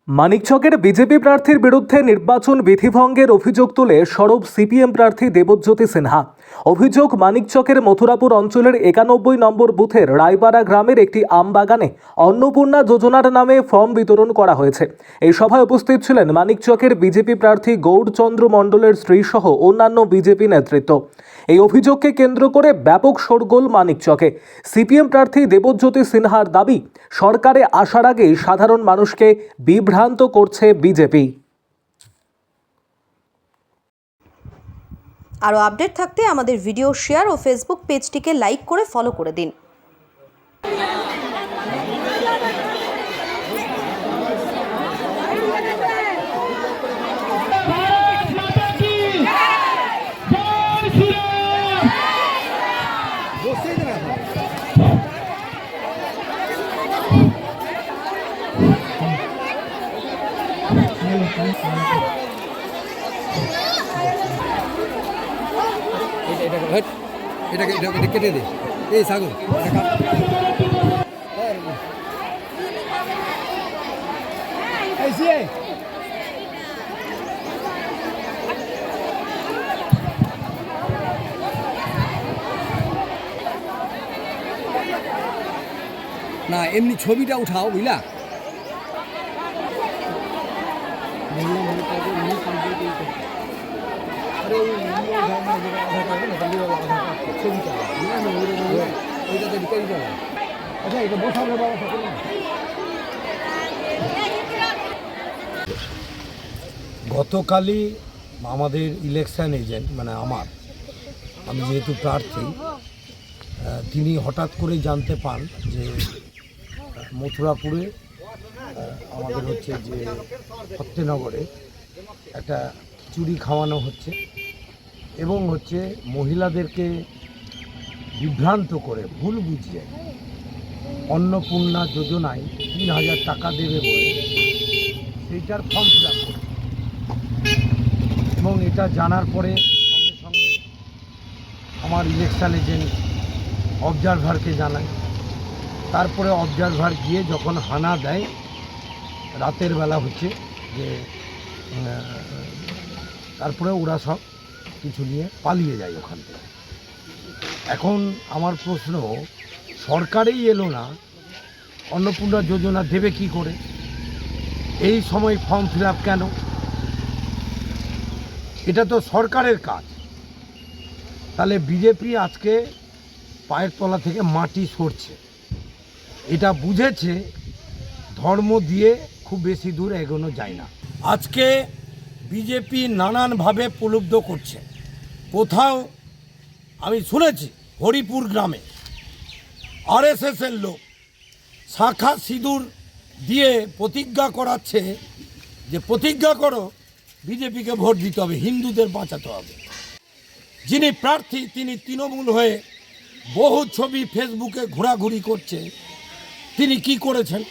মানিকচকের BJP প্রার্থীর বিরুদ্ধে নির্বাচন বিধিভঙ্গের অভিযোগ তুলে সরব সিপিএম প্রার্থী দেবজ্যোতি সিনহা। অভিযোগ, মানিকচকের মথুরাপুর অঞ্চলের 91 নম্বর বুথের রায়পাড়া গ্রামের একটি আমবাগানে অন্নপূর্ণা যোজনার নামে ফর্ম বিতরণ করা হয়েছে। এই সভায় উপস্থিত ছিলেন মানিকচকের বিজেপি প্রার্থী গৌরচন্দ্র মণ্ডলের স্ত্রীসহ অন্যান্য বিজেপি নেতৃত্ব। এই অভিযোগকে কেন্দ্র করে ব্যাপক শোরগোল মানিকচকে। সিপিএম প্রার্থী দেবজ্যোতি সিনহার দাবি, সরকারে আসার আগেই সাধারণ মানুষকে বিভ্রান্ত করছে বিজেপি। আরও আপডেট থাকতে আমাদের ভিডিও শেয়ার ও ফেসবুক পেজটিকে লাইক করে ফলো করে দিন। এটাকে কেটে দে। এই সাগর না, এমনি ছবিটা উঠাও, বুঝলা? গতকালই আমাদের ইলেকশন এজেন্ট মানে আমি যেহেতু প্রার্থী, তিনি হঠাৎ করেই জানতে পান যে মথুরাপুরে আমাদের হচ্ছে যে ফতেনগরে একটা খিচুড়ি খাওয়ানো হচ্ছে এবং হচ্ছে মহিলাদেরকে বিভ্রান্ত করে ভুল বুঝিয়ে অন্নপূর্ণা যোজনায় 3000 টাকা দেবে বলে সেইটার ফর্ম ফিল আপ করছে। এবং এটা জানার পরে সঙ্গে সঙ্গে আমার ইলেকশন এজেন্ট অবজারভারকে জানায়। তারপরে অবজারভার গিয়ে যখন হানা দেয় রাতের বেলা হচ্ছে যে, তারপরে ওরা সব কিছু নিয়ে পালিয়ে যায় ওখান থেকে। এখন আমার প্রশ্ন, সরকারেই এলো না, অন্নপূর্ণা যোজনা দেবে কি করে? এই সময় ফর্ম ফিল আপ কেন? এটা তো সরকারের কাজ। তাহলে বিজেপি আজকে পায়ের তলা থেকে মাটি সরছে। এটা বুঝেছে ধর্ম দিয়ে খুব বেশি দূর এগোনো যায় না। আজকে বিজেপি নানানভাবে প্রলুব্ধ করছে। কোথাও আমি শুনেছি হরিপুর গ্রামে আরএসএসের লোক শাখা সিঁদুর দিয়ে প্রতিজ্ঞা করাচ্ছে যে প্রতিজ্ঞা করো বিজেপিকে ভোট দিতে হবে, হিন্দুদের বাঁচাতে হবে। যিনি প্রার্থী তিনি তৃণমূল হয়ে বহু ছবি ফেসবুকে ঘোরাঘুরি করছে। তিনি কি করেছেন?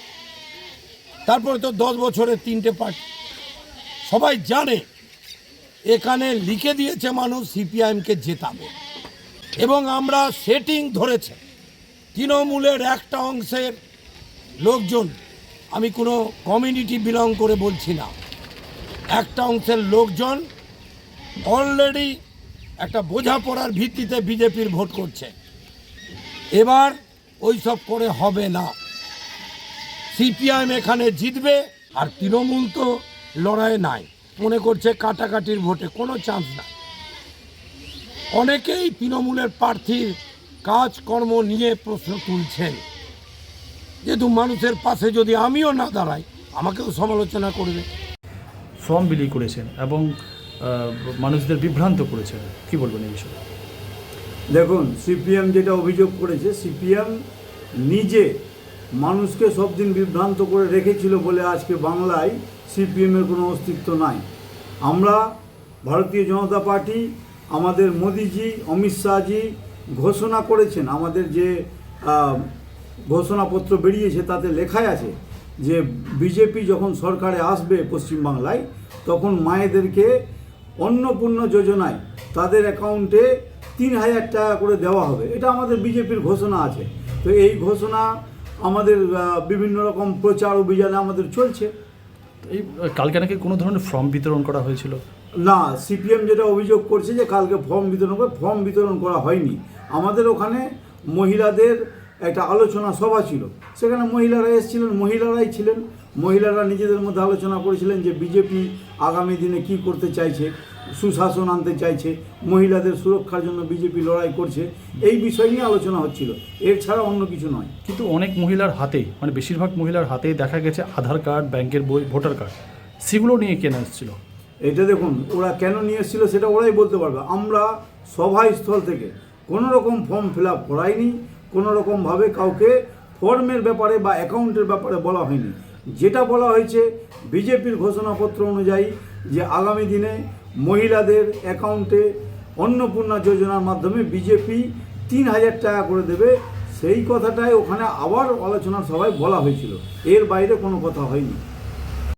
তারপরে তো 10 বছরের 3টে পার্টি। সবাই জানে এখানে লিখে দিয়েছে মানুষ সিপিআইএমকে জেতাবে, এবং আমরা সেটিং ধরেছে তৃণমূলের একটা অংশের লোকজন, আমি কোনো কমিউনিটি বিলং করে বলছি না, একটা অংশের লোকজন অলরেডি একটা বোঝাপড়ার ভিত্তিতে বিজেপির ভোট করছে। এবার ওই সব করে হবে না। সিপিআইএম এখানে জিতবে, আর তৃণমূল তো লড়াই নাই, মনে করছে কাটাকাটির ভোটে কোনো চান্স নাই। অনেকেই তৃণমূলের প্রার্থীর কাজকর্ম নিয়ে প্রশ্ন তুলছেন, যেহেতু মানুষের পাশে যদি আমিও না দাঁড়াই আমাকেও সমালোচনা করবে। ফর্ম বিলি করেছেন এবং মানুষদের বিভ্রান্ত করেছেন, কি বলবেন এই বিষয়ে? দেখুন, সিপিএম যেটা অভিযোগ করেছে, সিপিএম নিজে মানুষকে সব দিন বিভ্রান্ত করে রেখেছিল বলে আজকে বাংলায় সিপিএমের কোনো অস্তিত্ব নাই। আমরা ভারতীয় জনতা পার্টি, আমাদের মোদিজি, অমিত শাহজি ঘোষণা করেছেন, আমাদের যে ঘোষণাপত্র বেরিয়েছে তাতে লেখাই আছে যে বিজেপি যখন সরকারে আসবে পশ্চিমবাংলায়, তখন মায়েদেরকে অন্নপূর্ণা যোজনায় তাদের অ্যাকাউন্টে 3000 টাকা করে দেওয়া হবে। এটা আমাদের বিজেপির ঘোষণা আছে। তো এই ঘোষণা আমাদের বিভিন্ন রকম প্রচার অভিযানে আমাদের চলছে। এই কালকে নাকি কোনো ধরনের ফর্ম বিতরণ করা হয়েছিল। না, সিপিএম যেটা অভিযোগ করছে যে কালকে ফর্ম বিতরণ করা হয়নি। আমাদের ওখানে মহিলাদের একটা আলোচনা সভা ছিল, সেখানে মহিলারা এসেছিলেন, মহিলারাই ছিলেন। মহিলারা নিজেদের মধ্যে আলোচনা করেছিলেন যে বিজেপি আগামী দিনে কি করতে চাইছে, সুশাসন আনতে চাইছে, মহিলাদের সুরক্ষার জন্য বিজেপি লড়াই করছে, এই বিষয় নিয়ে আলোচনা হচ্ছিল, এর ছাড়া অন্য কিছু নয়। কিন্তু অনেক মহিলার হাতেই, মানে বেশিরভাগ মহিলার হাতেই দেখা গেছে আধার কার্ড, ব্যাংকের বই, ভোটার কার্ড, সেগুলো নিয়ে কেনা এসেছিল। এটা দেখুন, ওরা কেন নিয়ে এসেছিল সেটা ওরাই বলতে পারবে। আমরা সভাস্থল থেকে কোনো রকম ফর্ম ফিল আপ করাইনি, কোনো রকমভাবে কাউকে ফর্মের ব্যাপারে বা অ্যাকাউন্টের ব্যাপারে বলা হয়নি। যেটা বলা হয়েছে বিজেপির ঘোষণাপত্র অনুযায়ী যে আগামী দিনে মহিলাদের অ্যাকাউন্টে অন্নপূর্ণা যোজনার মাধ্যমে বিজেপি 3,000 টাকা করে দেবে, সেই কথাটাই ওখানে আবার আলোচনার সভায় বলা হয়েছিল, এর বাইরে কোনো কথা হয়নি।